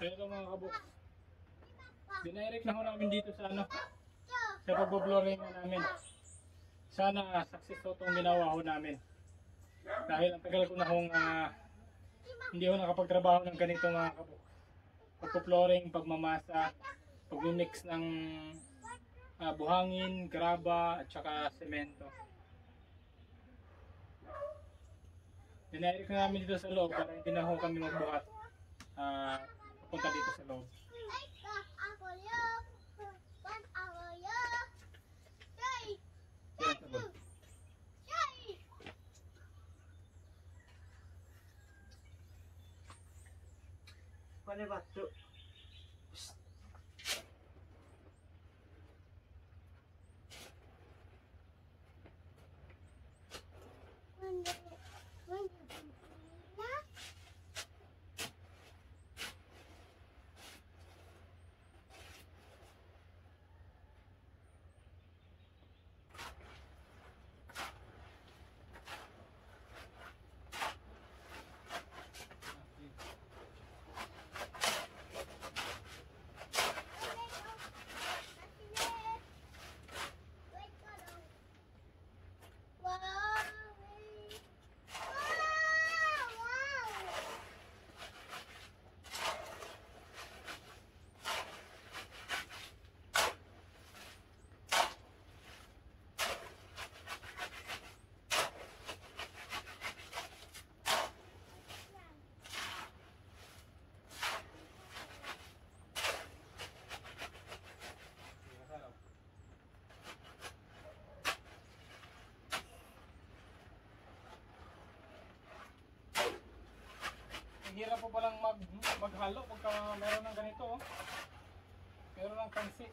So ito mga kabuk, dinirect na ho namin dito sa sa pagbo-flooring namin. Sana success ho itong ginawa ho namin. Dahil ang tagal ko na hong hindi ho nakapagtrabaho ng ganito mga kabuk. Pagpo-flooring, pagmamasa, pag-mix ng buhangin, graba at saka semento. Dinirect na namin dito sa loob para hindi na ho kami magbuhat punta dito sa loob. Pane batu. Hirap po palang maghalo pagka meron ng ganito. Meron ng kansi.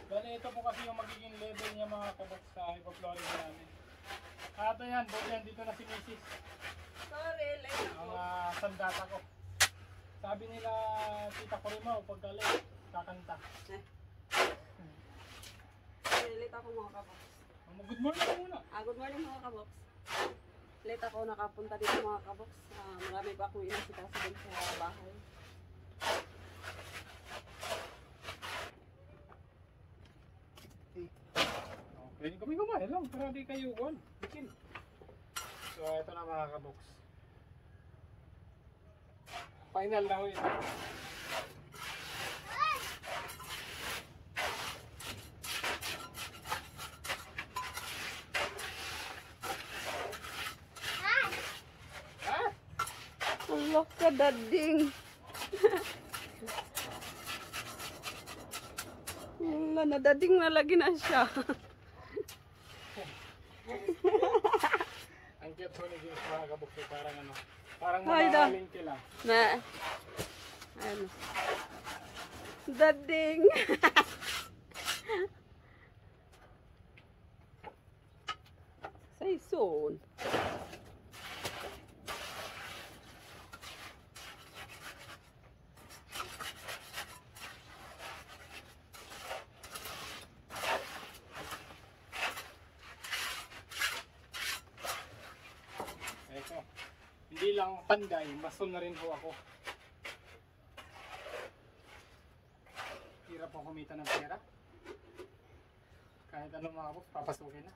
Dahil ito po kasi yung magiging level niya mga kabuk sa hypoflooring namin. At ayan, buti yan dito na si Mrs. Sorry, late ako. Ang sandata ko. Sabi nila, tita ko rin mo, pagka late, kakanta. Sorry, late ako mga kabox. Good morning ka muna. Good morning mga kabox. Late ako nakapunta dito mga kabox. Marami pa akong inasikaso din sa bahay. Okay, kami kumain lang para di kayo bikin. So ito na mga kabox. Final na ho ito. Allah ka dading. Wala na dading na lagi na siya. Ang cute ho ni James mga kabuk. Parang parang Ay, mamahalin kila. Na. Ano. Dading. Say soon. Ito. Hindi lang panday, mason na rin ho ako. Hirap po kumita ng pera. Kahit anong mga kabuk, papasukin na.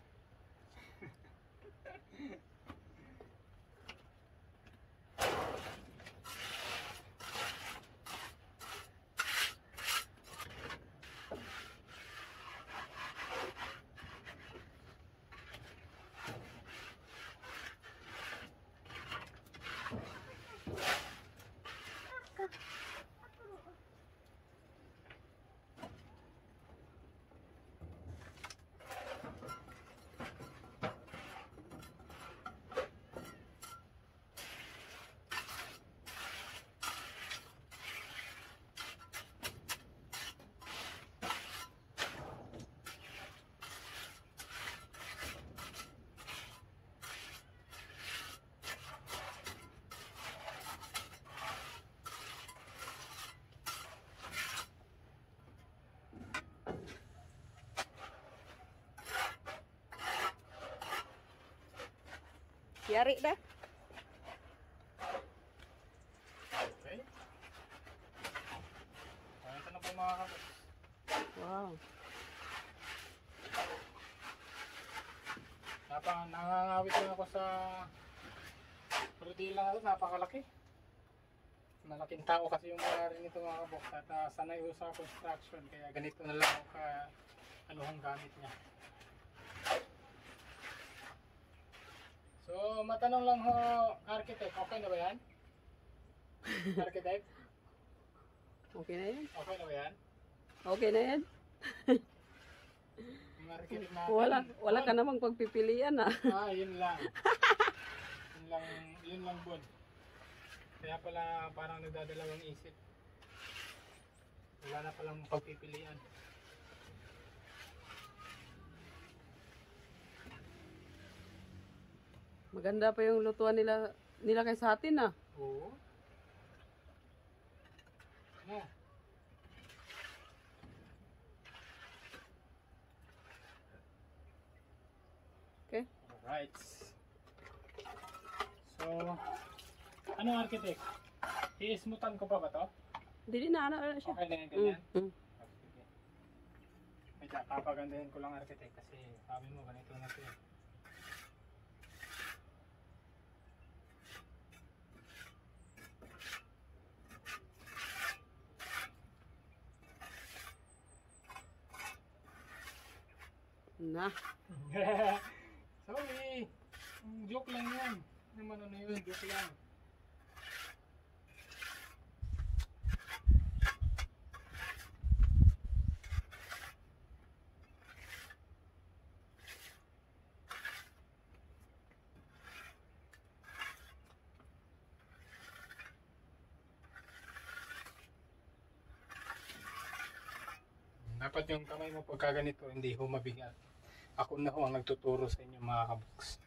Yari dah. Okay. mga kabox. Wow. Nangangawit lang ako sa Rodila na ito, napakalaki. Malaking tao kasi yung mayari nito mga kabox at sanay ko sa construction kaya ganito na lang ako anuhang gamit niya. So matanong lang ho, architect, okay na ba yan? Architect, Okay na yan? okay na ba yan? Okay na yan? Yung architect natin. Wala ka namang pagpipilian ah. Yun lang. Yun lang Bon. Kaya pala parang nagdadalawang isip. Wala na palang pagpipilian. Maganda pa yung lutuan nila kay sa atin ah. Oo. Ano? Okay? Alright. So, ano architect? Iismutan ko pa ba to? Hindi na ano siya. Okay na yan ganyan? Mm. Sige. Medyo papagandahin ko lang architect kasi sabi mo ganito na ito eh. Na. Sorry. Joke lang yun. Naman ano yun, joke lang. Dapat yung kamay mo pagka ganito, hindi ho mabigat. Ako na ho ang nagtuturo sa inyo mga kabox.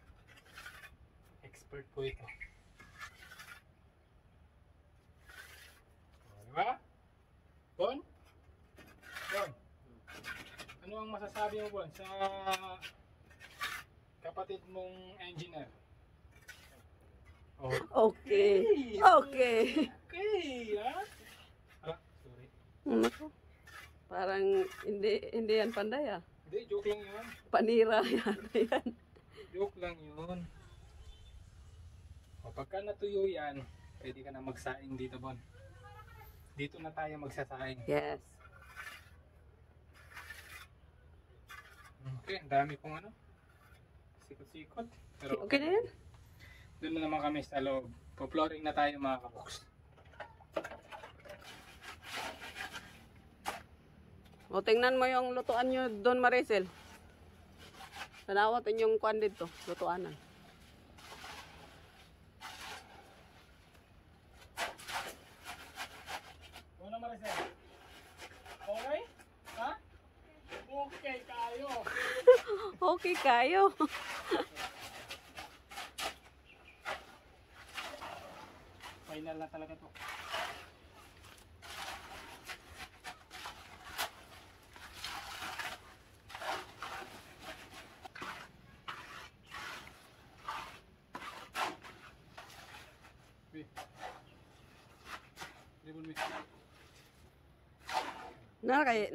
Expert po ito. Diba? Bon? Bon? Ano ang masasabi mo Bon sa kapatid mong engineer? Oh. Okay. Okay. Okay, ha? Sorry. Nako. Parang hindi yan panday ah. Hindi, joke lang yun. Panira yata yan. Joke lang yun. O pagka natuyo yan, pwede ka na magsaing dito, Bon. Dito na tayo magsasaing. Yes. Okay, ang dami kong ano. Sikot-sikot. Pero Okay na yan? doon na naman kami sa loob. Po-flooring na tayo mga kabox. O tingnan mo yung lutuan nyo doon Maricel. Tanawat yung kuan dito, lutuanan. Ano Maricel? Okay? Ha? Okay kayo. Okay kayo. Final na talaga to.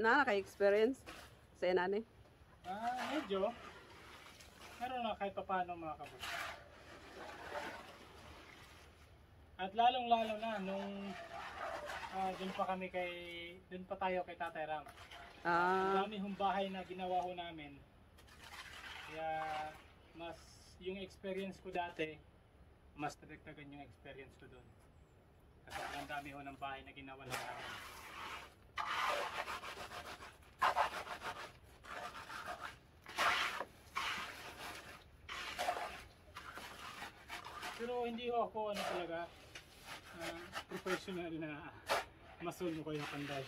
Nakaka-experience sa inani. Medyo. Pero na kahit pa paano mga kabus. At lalong-lalo na nung dun pa tayo kay Tatay Ram. Ah, Dami hong bahay na ginawa ho namin. Kaya mas yung experience ko dati, mas nadagdagan yung experience ko doon. Kasi ang dami ho ng bahay na ginawa namin. Pero hindi ho ako talaga professional na mason ko yung panday.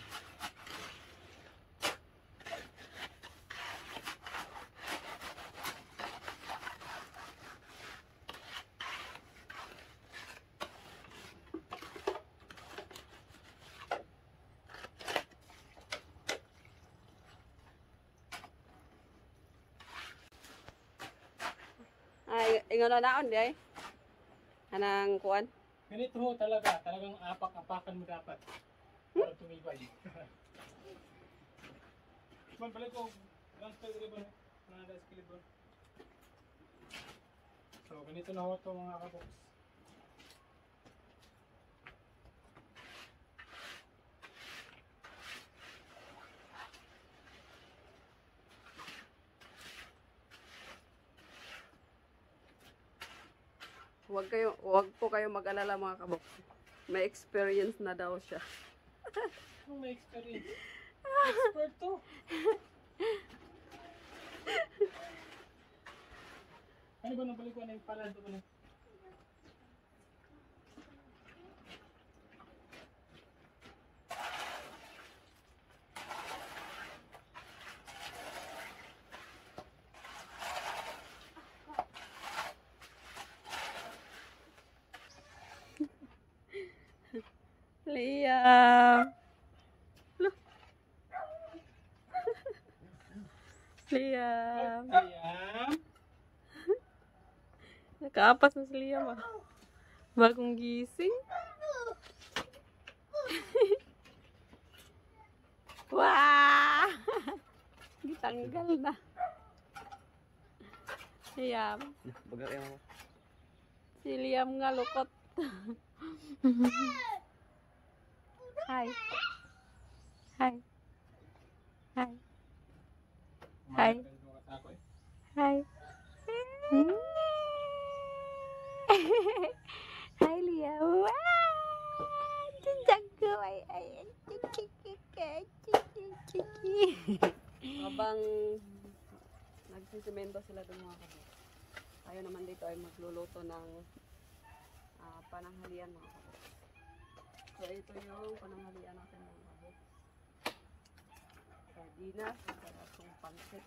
ay ingon na naon di ay. Anang kuan? Ganito ho talagang apak-apakan mo dapat para tumibay. Kuman balik ko. Transfer ribbon. Nada sa kilibon. So, ganito na ho ito mga kabox. Huwag po kayo mag-alala mga kabok. May experience na daw siya. Anong may experience? Expert to. Ano ba nang balik ko na yung palad ko na? Liam! Liam! Ayan. Nakaapas na si Liam ah. Bagong gising. Wah! Gitanggal na. Liam. Baga kayo mo. Si Liam nga lukot. Hi. Hi. Hi. Hi. Hi. Hi, Liam. Jago ay habang nagsisemento sila doon mga kabuk. Tayo naman dito ay magluluto ng pananghalian mga kabuk. So ito yung pananghalian natin mga kabuk. Sardinas, sarasong pansit.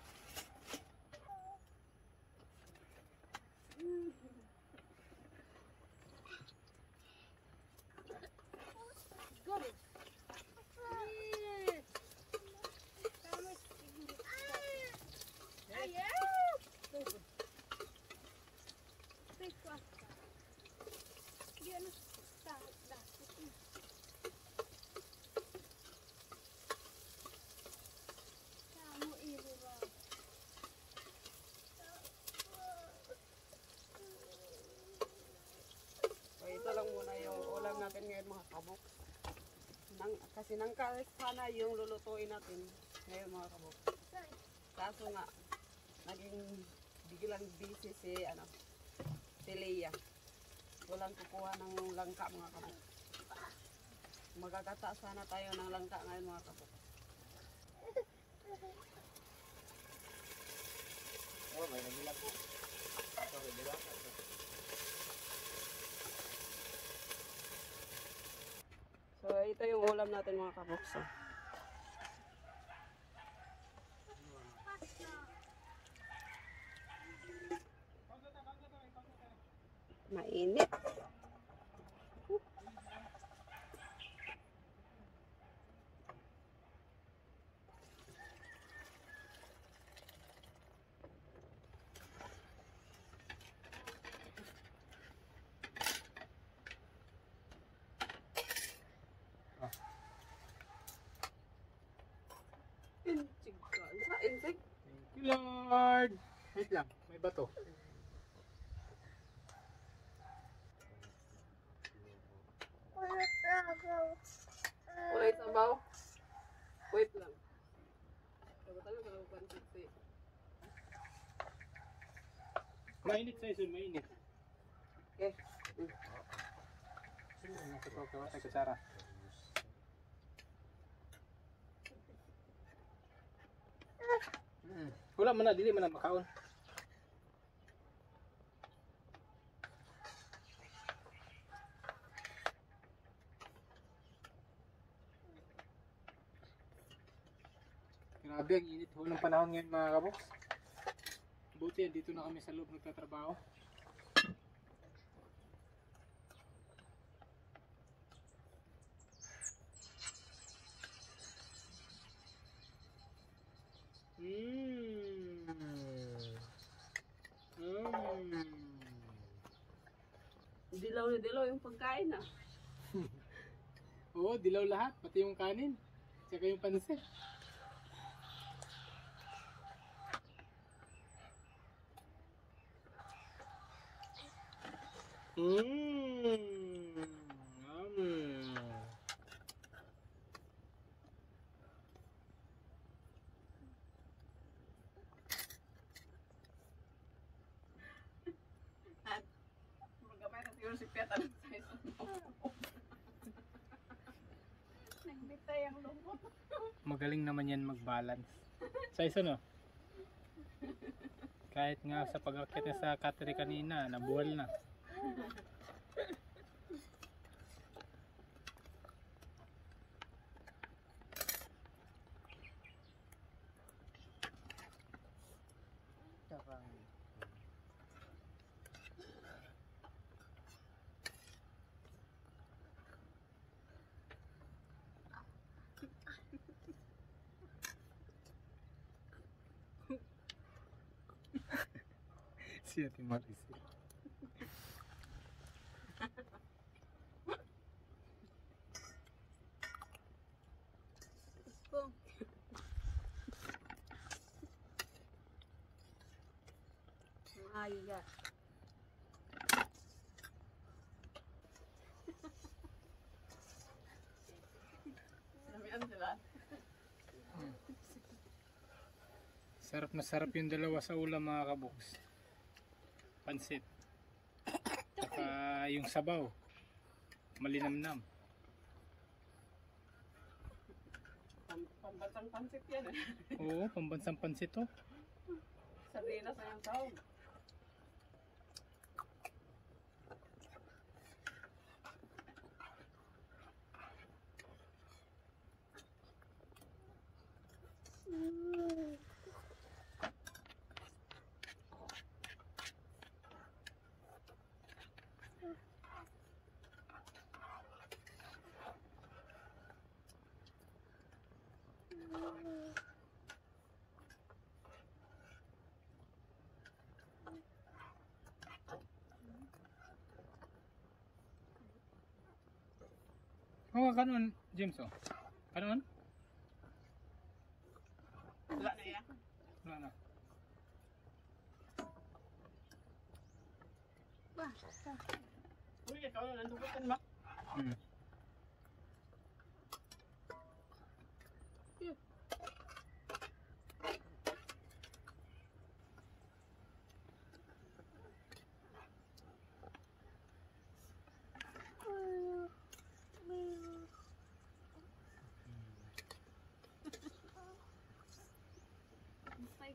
Ito lang muna yung ulam natin ngayon mga kabuk. Kasi nangka sana yung lulutuin natin ngayon mga kabuk. Kaso nga, naging biglang busy si Leia. Walang kukuha ng langka mga kabuk. Magagata sana tayo ng langka ngayon mga kabuk. Oh, may nagilag po. Okay, diba? So ito yung ulam natin mga kabuk. So. Mainit. Insig. Thank you, Lord. Wait lang, may bato. Ulay sabaw. Wait lang. Sagutan lang sa pansit si. Mainit sa isun, mainit. Okay. Nasa to, kawat ay kutsara. Wala man na, dili man na makaon. Grabe, ang init ho ng panahon ngayon mga kabok. Buti, dito na kami sa loob nagtatrabaho. Dilaw na dilaw yung pagkain ah. Oo, dilaw lahat, pati yung kanin. Tsaka yung pansit. Mm. At magamay na siguro si Pet ang size mo. Nagbitay ang lumot. Magaling naman yan mag-balance. Sa isa no? Kahit nga sa pag-akit niya sa katri kanina, nabuwal na. Si Ate Maricel. Ayya. Samihan sila. Sarap na sarap yung dalawa sa ulam mga kabuks. Pansit. Saka yung sabaw. Malinamnam. Pambansang pansit yan eh. Oo, pambansang pansit to. Sardinas na yung tawag. Oo, kanon, James oh. Kanon? Wala na yan. Wala na. Uy, ikaw na nandugutan mo. Hmm.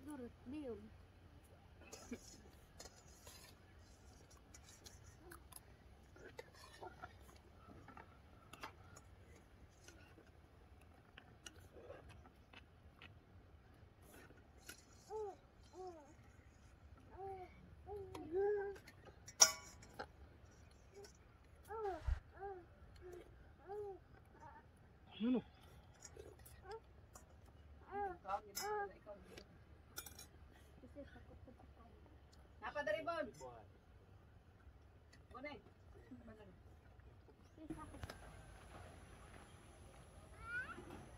Siguro, diyon. Ano? Kasi takot ko pa tayo. Napadaribon. Bunay. Kasi takot.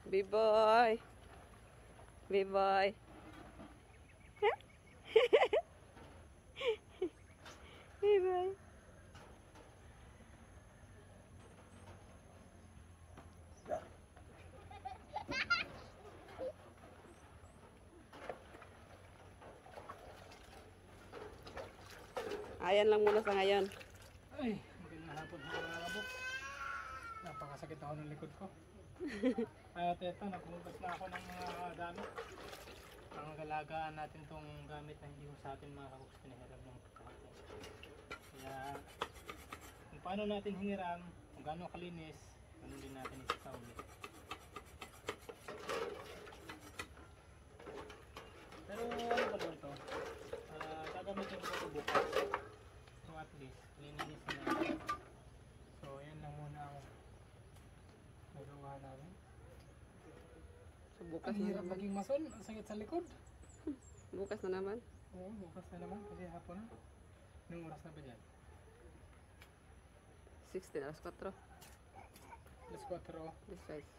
B-boy. B-boy. B-boy. Ayan lang muna sa ngayon. Ay, magandang hapon mga kabuk. Napakasakit ako ng likod ko. At eto, nagpumugas na ako ng mga gamit. Ang galagaan natin tong gamit na hindi ko sa atin mga kabuks pinahiram ng pagkakataon. Kaya, kung paano natin hiniram, kung gaano kalinis, ganun din natin isasauli. Pero ano ba ito? Gagamitin ko ito bukas. So at least, lininis na natin. So yan lang muna ang nagawa namin. So, bukas Ang na hirap naman. maging mason, ang sakit sa likod. Bukas na naman. Oo, bukas na naman kasi hapon na. Anong oras na ba dyan? 16 alas 4. Alas 4 This size.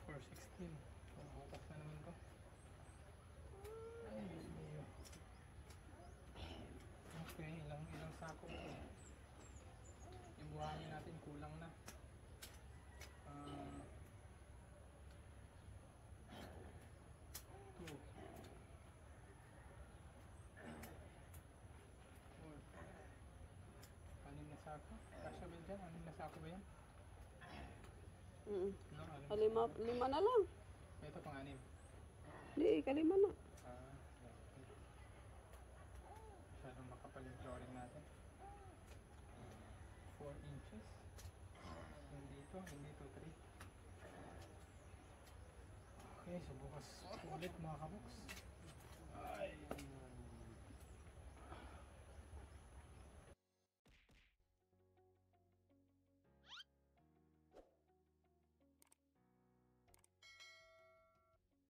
or 16. So bukas na naman to. Ay, Diyos mio. Okay, ilang sako. yan? Anong nasa ako ba yan? Mm. No, anim. Lima na lang. Ito pang-anim. Hindi, kalima na. Ah, okay. Masyadong makapal yung flooring natin. 4 inches. Hindi ito 3. Okay, so bukas ulit mga kaboks. Ay,